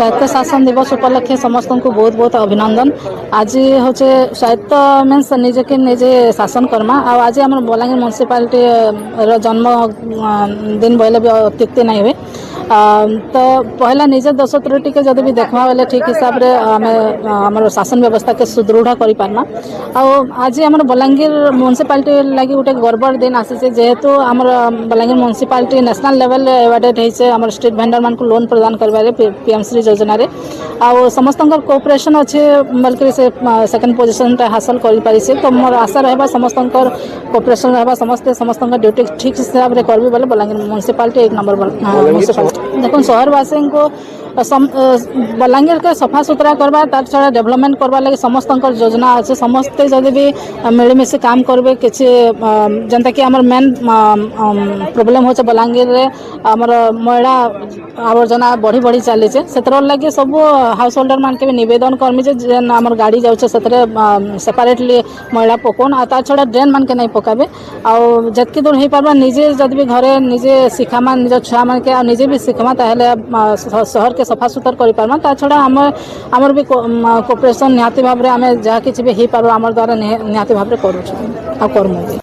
स्वायत्त शासन दिवस उपलक्षे समस्त को बहुत बहुत अभिनंदन। आज हूँ स्वायत्त मीन्स निजे के निजे शासन करमा। आज आम बलांगीर म्युनिसिपालिटी जन्म दिन बोले भी अत्युक्ति नहीं हुए। तो पहला निजे दोष त्रुटि के जब भी देखा बेले ठीक हिसाब से आम शासन व्यवस्था के सुदृढ़ कर पार्मा। आज आम बलांगीर म्युनिसिपालिटी लगी गोटे गर्वर दिन आसी जेहेतु आम Balangir municipality national level awarded home street vendor मान लोन प्रदान कर पीएमश्री योजना रे आ समस्त कोऑपरेशन अच्छे बल्कि से सेकंड पोजीशन हासिल कर पारी। तो मोर आशा रहा समस्त कोऑपरेशन रहा समस्त ड्यूटी ठीक हिसाब से करबी बोले बलांगीर म्युनिसिपालिटी एक नंबर म्युनिसिपालिटी। देखो शहरवासी को बलांगीर के सफा सुतरा करवा तार छड़ा डेवलपमेंट करवा लगे समस्त योजना अच्छे। समस्ते जदि भी मिलमिशि काम करेंगे किसी जनता कि आमर मेन प्रोब्लेम हो बलांगीर रे आमर मैला आवर्जना बढ़ी बढ़ी चली से लगे सब हाउस होल्डर मान के भी निवेदन करमी जे आमर गाड़ी जाऊे सेपरेटली मैला पकाउन आ तार छड़ा ड्रेन मान के नहीं पकाबे। आउ जतकी दूर हो पार्बा निजे जदि भी घरे निजे शिखामा निज छुआ मान के निजे भी शिखमा ताहले शहर के सफा सुतर कर पार्मा। ता छड़ा आमर भी कोऑपरेशन निहाती भाव में आम जहाँ किसी भी हो पार आमर द्वारा निहाती भाव में करूँ।